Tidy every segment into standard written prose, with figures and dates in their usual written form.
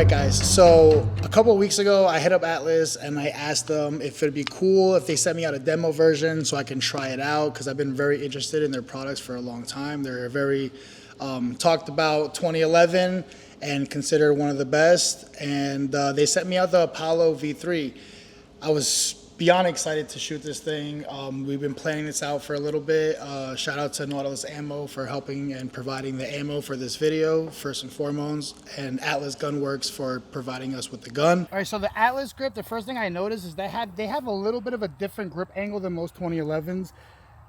Alright guys, so a couple of weeks ago I hit up Atlas and I asked them if it'd be cool if they sent me out a demo version so I can try it out, because I've been very interested in their products for a long time. They're very talked about 2011 and considered one of the best, and they sent me out the Apollo V3. I was beyond excited to shoot this thing. We've been planning this out for a little bit. Shout out to Nautilus Ammo for helping and providing the ammo for this video, first and foremost, and Atlas Gunworks for providing us with the gun. All right, so the Atlas grip, the first thing I noticed is they have a little bit of a different grip angle than most 2011s.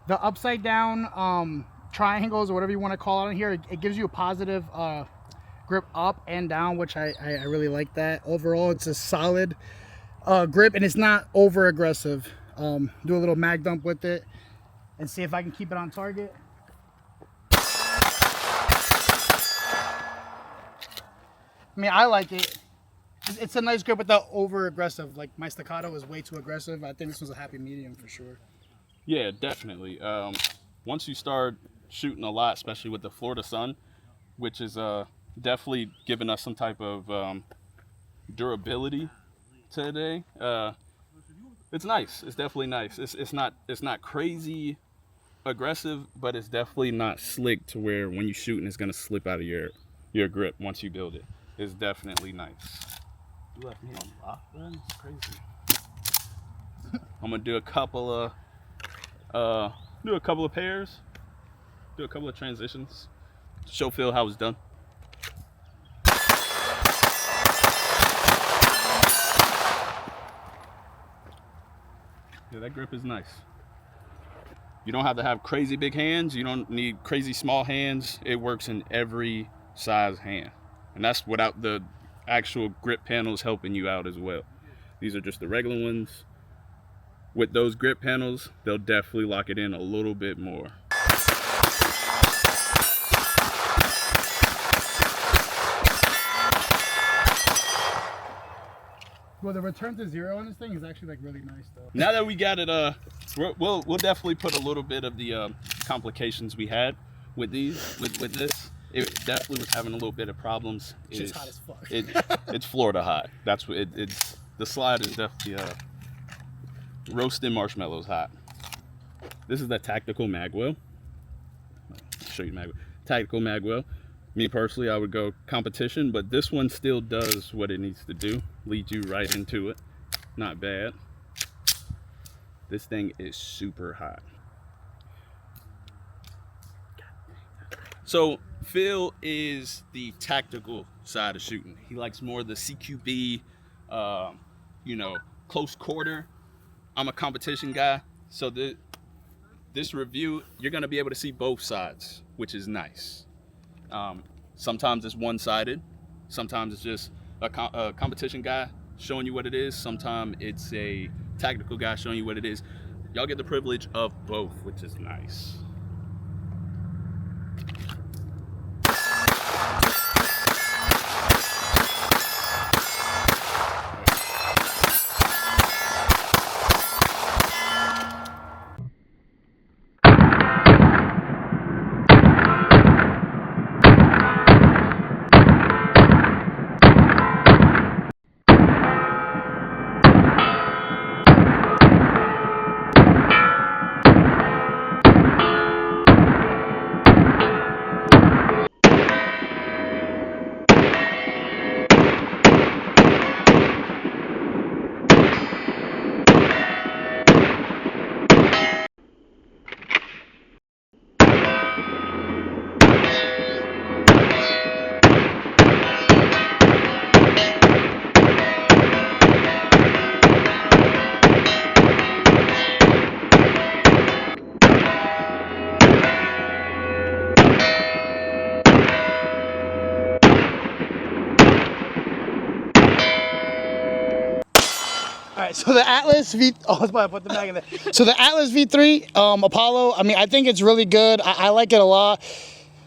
The upside down triangles, or whatever you want to call it on here, it gives you a positive grip up and down, which I really like that. Overall, it's a solid grip, and it's not over aggressive. Do a little mag dump with it and see if I can keep it on target. I mean, I like it. It's a nice grip without over aggressive. Like, my staccato is way too aggressive. I think this was a happy medium for sure. Yeah, definitely. Once you start shooting a lot, especially with the Florida sun, which is definitely giving us some type of durability today, it's nice. It's definitely nice. It's not crazy aggressive, but it's definitely not slick to where when you shoot and it's gonna slip out of your grip once you build it. It's definitely nice. You left me on lock, man. It's crazy. I'm gonna do a couple of pairs, do a couple of transitions, show Phil how it's done. Yeah, that grip is nice. You don't have to have crazy big hands. You don't need crazy small hands. It works in every size hand. And that's without the actual grip panels helping you out as well. These are just the regular ones. With those grip panels, they'll definitely lock it in a little bit more. Well, the return to zero on this thing is actually like really nice though. Now that we got it, we'll definitely put a little bit of the complications we had with these, with this. It definitely was having a little bit of problems. It's hot as fuck. It's Florida hot. That's what it's. The slide is definitely roasting marshmallows hot. This is the tactical magwell. I'll show you the magwell. Tactical magwell. Me personally, I would go competition, but this one still does what it needs to do. Lead you right into it. Not bad. This thing is super hot. So Phil is the tactical side of shooting. He likes more the CQB, close quarter. I'm a competition guy, so this review, you're gonna be able to see both sides, which is nice. Sometimes it's one-sided. Sometimes it's just a competition guy showing you what it is. Sometimes it's a tactical guy showing you what it is. Y'all get the privilege of both, which is nice. Alright, so the Atlas V... Oh, I was about to put the mag in there. So the Atlas V3 Apollo, I mean, I think it's really good. I like it a lot.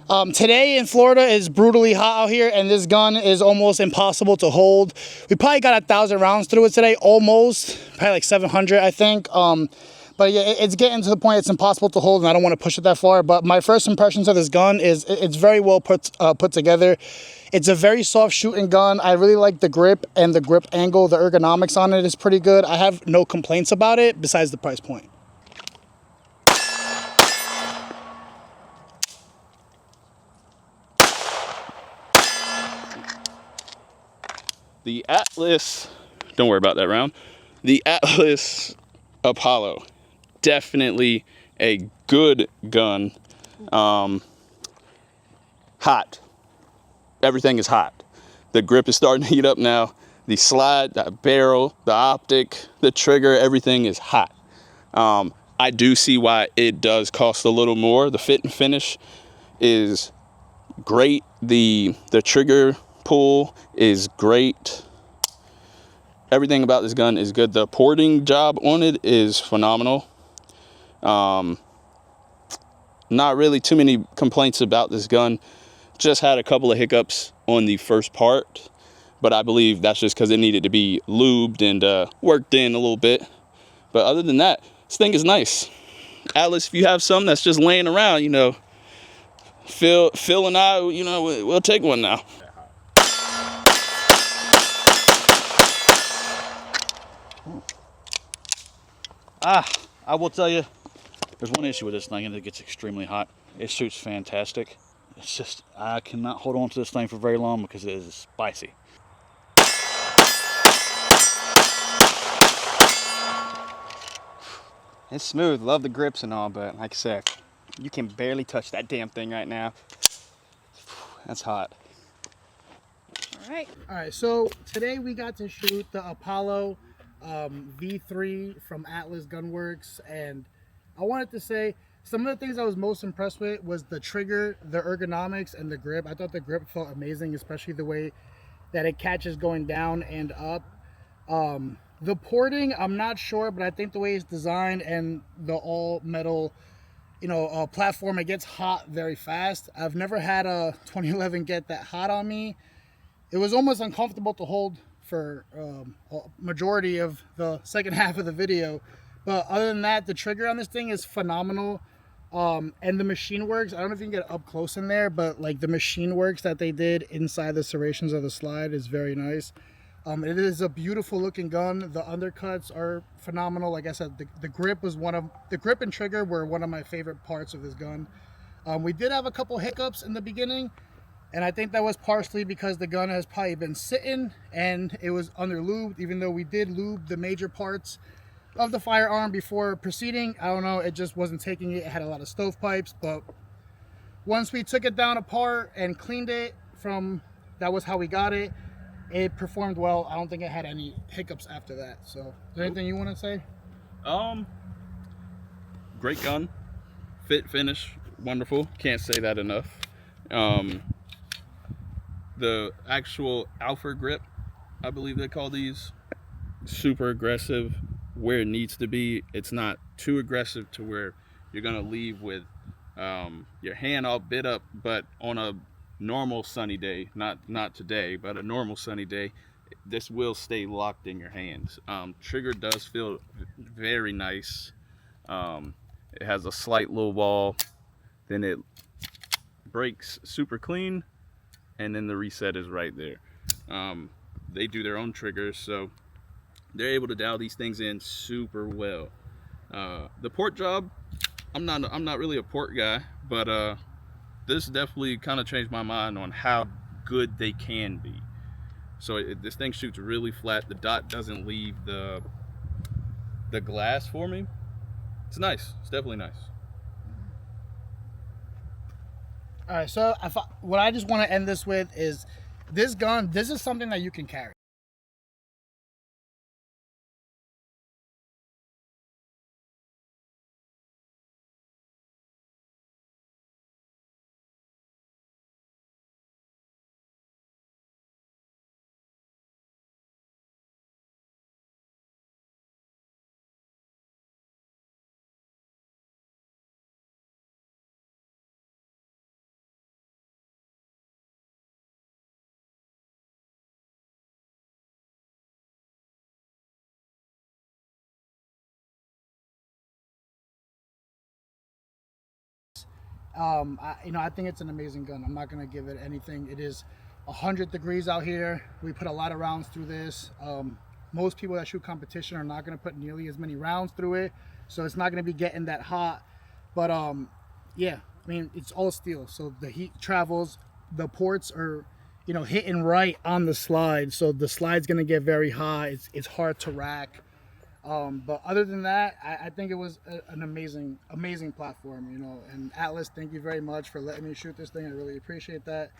Today in Florida is brutally hot out here, and this gun is almost impossible to hold. We probably got 1,000 rounds through it today, almost. Probably like 700, I think. But yeah, it's getting to the point it's impossible to hold, and I don't want to push it that far. But my first impressions of this gun is it's very well put together. It's a very soft shooting gun. I really like the grip and the grip angle. The ergonomics on it is pretty good. I have no complaints about it besides the price point. The Atlas, don't worry about that round. The Atlas Apollo, definitely a good gun. Hot. Everything is hot. The grip is starting to heat up now. The slide, the barrel, the optic, the trigger, everything is hot. I do see why it does cost a little more. The fit and finish is great. The trigger pull is great. Everything about this gun is good. The porting job on it is phenomenal. Not really too many complaints about this gun. Just had a couple of hiccups on the first part, but I believe that's just because it needed to be lubed and worked in a little bit. But other than that, this thing is nice. Atlas, if you have some that's just laying around, you know, Phil and I, you know, we'll take one now. I will tell you, there's one issue with this thing, and it gets extremely hot. It shoots fantastic. It's just, I cannot hold on to this thing for very long because it is spicy. It's smooth, love the grips and all, but like I said, you can barely touch that damn thing right now. That's hot. All right, so today we got to shoot the Apollo V3 from Atlas Gunworks, and I wanted to say some of the things I was most impressed with was the trigger, the ergonomics, and the grip. I thought the grip felt amazing, especially the way that it catches going down and up. The porting, I'm not sure, but I think the way it's designed and the all metal, platform, it gets hot very fast. I've never had a 2011 get that hot on me. It was almost uncomfortable to hold for a majority of the second half of the video. But other than that, the trigger on this thing is phenomenal. And the machine works, I don't know if you can get up close in there, but like the machine works that they did inside the serrations of the slide is very nice. It is a beautiful looking gun. The undercuts are phenomenal. Like I said, the grip and trigger were one of my favorite parts of this gun. We did have a couple hiccups in the beginning, and I think that was partially because the gun has probably been sitting and it was under lubed, even though we did lube the major parts of the firearm before proceeding. I don't know, it just wasn't taking it. It had a lot of stovepipes, but once we took it down apart and cleaned it that was how we got it. It performed well. I don't think it had any hiccups after that. So, is there anything you want to say? Great gun, fit, finish, wonderful. Can't say that enough. The actual alpha grip, I believe they call these, super aggressive where it needs to be. It's not too aggressive to where you're gonna leave with your hand all bit up, but on a normal sunny day, not today, but a normal sunny day, this will stay locked in your hands. Trigger does feel very nice. It has a slight low wall, then it breaks super clean, and then the reset is right there. They do their own triggers, so they're able to dial these things in super well. The port job, I'm not really a port guy, but this definitely kind of changed my mind on how good they can be. So this thing shoots really flat. The dot doesn't leave the glass for me. It's nice. It's definitely nice. All right, so what I just want to end this with is this gun. This is something that you can carry. I think it's an amazing gun. I'm not gonna give it anything. It is 100 degrees out here. We put a lot of rounds through this. Most people that shoot competition are not gonna put nearly as many rounds through it, so it's not gonna be getting that hot. But yeah, I mean, it's all steel, so the heat travels. The ports are, hitting right on the slide, so the slide's gonna get very hot. It's hard to rack. But other than that, I think it was an amazing platform, And Atlas, thank you very much for letting me shoot this thing. I really appreciate that.